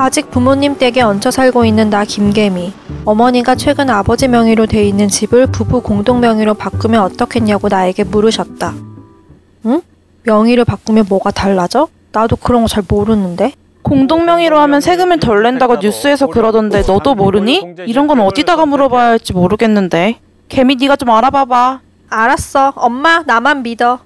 아직 부모님 댁에 얹혀 살고 있는 나 김개미. 어머니가 최근 아버지 명의로 돼 있는 집을 부부 공동 명의로 바꾸면 어떻겠냐고 나에게 물으셨다. 응? 명의를 바꾸면 뭐가 달라져? 나도 그런 거 잘 모르는데. 공동 명의로 하면 세금을 덜 낸다고 뉴스에서 그러던데 너도 모르니? 이런 건 어디다가 물어봐야 할지 모르겠는데. 개미 네가 좀 알아봐봐. 알았어. 엄마 나만 믿어.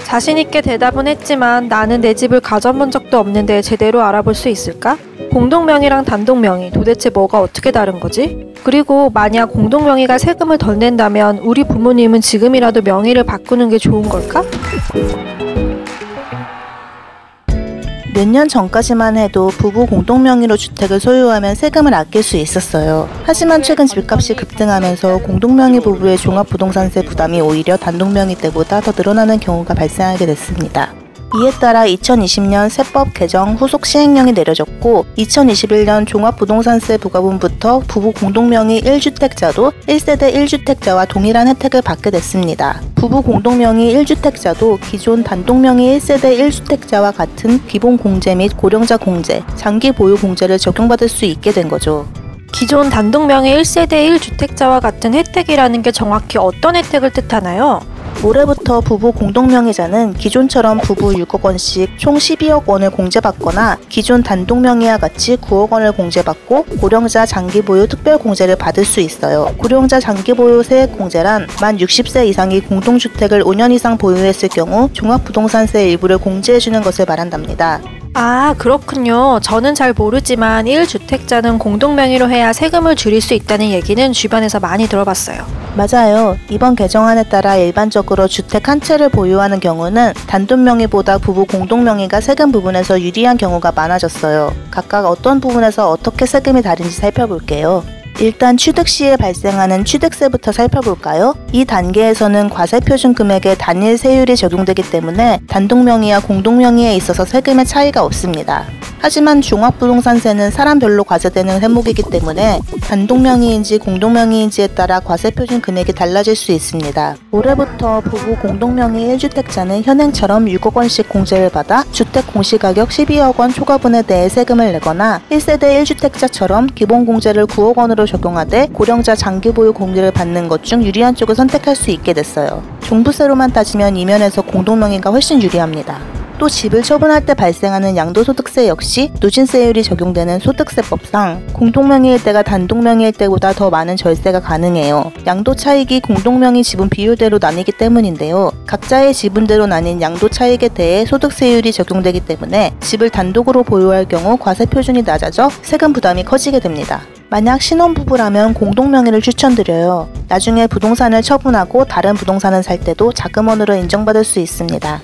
자신있게 대답은 했지만 나는 내 집을 가져본 적도 없는데 제대로 알아볼 수 있을까? 공동명의랑 단독명의 도대체 뭐가 어떻게 다른 거지? 그리고 만약 공동명의가 세금을 덜 낸다면 우리 부모님은 지금이라도 명의를 바꾸는 게 좋은 걸까? 몇 년 전까지만 해도 부부 공동명의로 주택을 소유하면 세금을 아낄 수 있었어요. 하지만 최근 집값이 급등하면서 공동명의 부부의 종합부동산세 부담이 오히려 단독명의 때보다 더 늘어나는 경우가 발생하게 됐습니다. 이에 따라 2020년 세법 개정 후속 시행령이 내려졌고 2021년 종합부동산세 부과분부터 부부 공동명의 1주택자도 1세대 1주택자와 동일한 혜택을 받게 됐습니다. 부부 공동명의 1주택자도 기존 단독명의 1세대 1주택자와 같은 기본 공제 및 고령자 공제, 장기 보유 공제를 적용받을 수 있게 된 거죠. 기존 단독명의 1세대 1주택자와 같은 혜택이라는 게 정확히 어떤 혜택을 뜻하나요? 올해부터 부부 공동명의자는 기존처럼 부부 6억 원씩 총 12억 원을 공제받거나 기존 단독명의와 같이 9억 원을 공제받고 고령자 장기보유 특별공제를 받을 수 있어요. 고령자 장기보유 세액공제란 만 60세 이상이 공동주택을 5년 이상 보유했을 경우 종합부동산세 일부를 공제해주는 것을 말한답니다. 아, 그렇군요. 저는 잘 모르지만 1주택자는 공동명의로 해야 세금을 줄일 수 있다는 얘기는 주변에서 많이 들어봤어요. 맞아요. 이번 개정안에 따라 일반적으로 주택 한 채를 보유하는 경우는 단독명의보다 부부 공동명의가 세금 부분에서 유리한 경우가 많아졌어요. 각각 어떤 부분에서 어떻게 세금이 다른지 살펴볼게요. 일단 취득 시에 발생하는 취득세부터 살펴볼까요? 이 단계에서는 과세표준 금액에 단일 세율이 적용되기 때문에 단독명의와 공동명의에 있어서 세금의 차이가 없습니다. 하지만 종합부동산세는 사람별로 과세되는 세목이기 때문에 단독명의인지 공동명의인지에 따라 과세표준 금액이 달라질 수 있습니다. 올해부터 부부 공동명의 1주택자는 현행처럼 6억 원씩 공제를 받아 주택 공시가격 12억 원 초과분에 대해 세금을 내거나 1세대 1주택자처럼 기본공제를 9억 원으로 적용하되 고령자 장기보유 공제를 받는 것 중 유리한 쪽을 선택할 수 있게 됐어요. 종부세로만 따지면 이 면에서 공동명의가 훨씬 유리합니다. 또 집을 처분할 때 발생하는 양도소득세 역시 누진세율이 적용되는 소득세법상 공동명의일 때가 단독명의일 때보다 더 많은 절세가 가능해요. 양도 차익이 공동명의 지분 비율대로 나뉘기 때문인데요. 각자의 지분대로 나뉜 양도 차익에 대해 소득세율이 적용되기 때문에 집을 단독으로 보유할 경우 과세표준이 낮아져 세금 부담이 커지게 됩니다. 만약 신혼부부라면 공동명의를 추천드려요. 나중에 부동산을 처분하고 다른 부동산을 살 때도 자금원으로 인정받을 수 있습니다.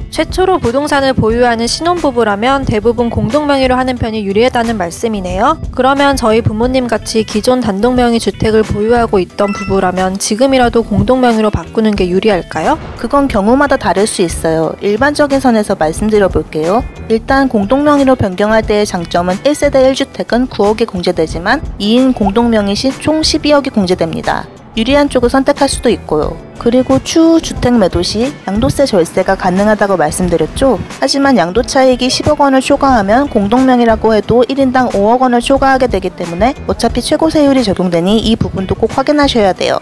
최초로 부동산을 보유하는 신혼부부라면 대부분 공동명의로 하는 편이 유리하다는 말씀이네요. 그러면 저희 부모님같이 기존 단독명의 주택을 보유하고 있던 부부라면 지금이라도 공동명의로 바꾸는 게 유리할까요? 그건 경우마다 다를 수 있어요. 일반적인 선에서 말씀드려 볼게요. 일단 공동명의로 변경할 때의 장점은 1세대 1주택은 9억이 공제되지만 2인 공동명의 시 총 12억이 공제됩니다. 유리한 쪽을 선택할 수도 있고요. 그리고 추후 주택 매도 시 양도세 절세가 가능하다고 말씀드렸죠? 하지만 양도 차익이 10억 원을 초과하면 공동명의라고 해도 1인당 5억 원을 초과하게 되기 때문에 어차피 최고세율이 적용되니 이 부분도 꼭 확인하셔야 돼요.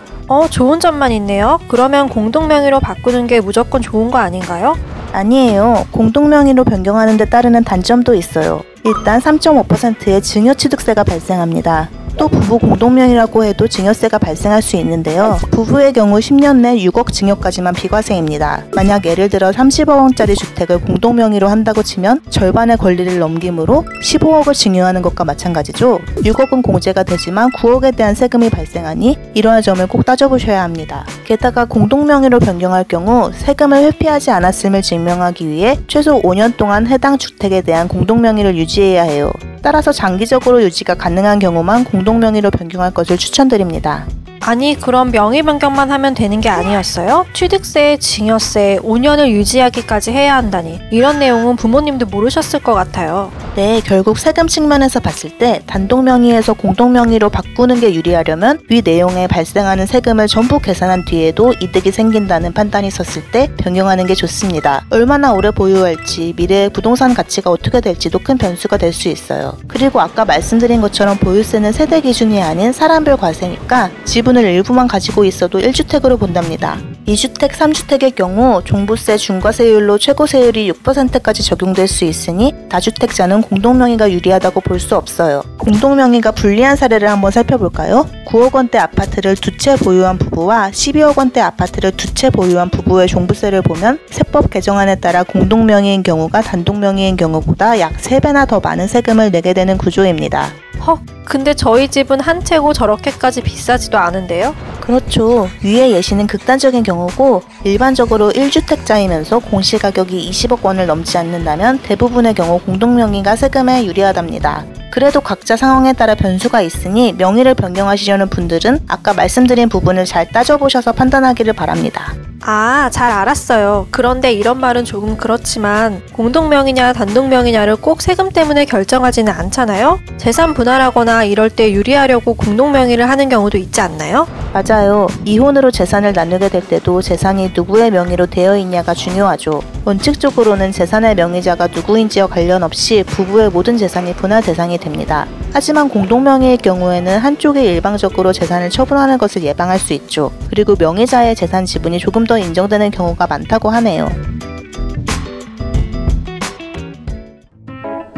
좋은 점만 있네요. 그러면 공동명의로 바꾸는 게 무조건 좋은 거 아닌가요? 아니에요. 공동명의로 변경하는 데 따르는 단점도 있어요. 일단 3.5%의 증여취득세가 발생합니다. 또 부부 공동명의라고 해도 증여세가 발생할 수 있는데요. 부부의 경우 10년 내 6억 증여까지만 비과세입니다. 만약 예를 들어 30억 원짜리 주택을 공동명의로 한다고 치면 절반의 권리를 넘기므로 15억을 증여하는 것과 마찬가지죠. 6억은 공제가 되지만 9억에 대한 세금이 발생하니 이러한 점을 꼭 따져보셔야 합니다. 게다가 공동명의로 변경할 경우 세금을 회피하지 않았음을 증명하기 위해 최소 5년 동안 해당 주택에 대한 공동명의를 유지해야 해요. 따라서 장기적으로 유지가 가능한 경우만 공동명의로 변경할 것을 추천드립니다. 아니, 그럼 명의 변경만 하면 되는 게 아니었어요? 취득세, 증여세, 5년을 유지하기까지 해야 한다니. 이런 내용은 부모님도 모르셨을 것 같아요. 네, 결국 세금 측면에서 봤을 때 단독명의에서 공동명의로 바꾸는 게 유리하려면 위 내용에 발생하는 세금을 전부 계산한 뒤에도 이득이 생긴다는 판단이 섰을 때 변경하는 게 좋습니다. 얼마나 오래 보유할지, 미래의 부동산 가치가 어떻게 될지도 큰 변수가 될 수 있어요. 그리고 아까 말씀드린 것처럼 보유세는 세대 기준이 아닌 사람별 과세니까 지분을 일부만 가지고 있어도 1주택으로 본답니다. 2주택, 3주택의 경우 종부세 중과세율로 최고세율이 6%까지 적용될 수 있으니 다주택자는 공동명의가 유리하다고 볼 수 없어요. 공동명의가 불리한 사례를 한번 살펴볼까요? 9억 원대 아파트를 두 채 보유한 부부와 12억 원대 아파트를 두 채 보유한 부부의 종부세를 보면 세법 개정안에 따라 공동명의인 경우가 단독명의인 경우보다 약 3배나 더 많은 세금을 내게 되는 구조입니다. 헉, 근데 저희 집은 한 채고 저렇게까지 비싸지도 않은데요? 그렇죠. 위의 예시는 극단적인 경우고 일반적으로 1주택자이면서 공시가격이 20억 원을 넘지 않는다면 대부분의 경우 공동명의가 세금에 유리하답니다. 그래도 각자 상황에 따라 변수가 있으니 명의를 변경하시려는 분들은 아까 말씀드린 부분을 잘 따져보셔서 판단하기를 바랍니다. 아, 잘 알았어요. 그런데 이런 말은 조금 그렇지만 공동명의냐 단독명의냐를 꼭 세금 때문에 결정하지는 않잖아요? 재산 분할하거나 이럴 때 유리하려고 공동명의를 하는 경우도 있지 않나요? 맞아요. 이혼으로 재산을 나누게 될 때도 재산이 누구의 명의로 되어 있냐가 중요하죠. 원칙적으로는 재산의 명의자가 누구인지와 관련 없이 부부의 모든 재산이 분할 대상이 됩니다. 하지만 공동명의의 경우에는 한쪽이 일방적으로 재산을 처분하는 것을 예방할 수 있죠. 그리고 명의자의 재산 지분이 조금 더 인정되는 경우가 많다고 하네요.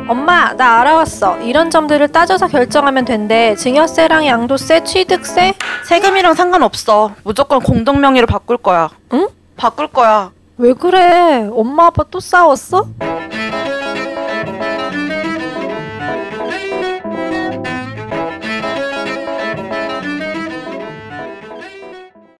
엄마, 나 알아왔어. 이런 점들을 따져서 결정하면 된대. 증여세랑 양도세, 취득세? 세금이랑 상관없어. 무조건 공동명의로 바꿀 거야. 응? 바꿀 거야. 왜 그래? 엄마 아빠 또 싸웠어?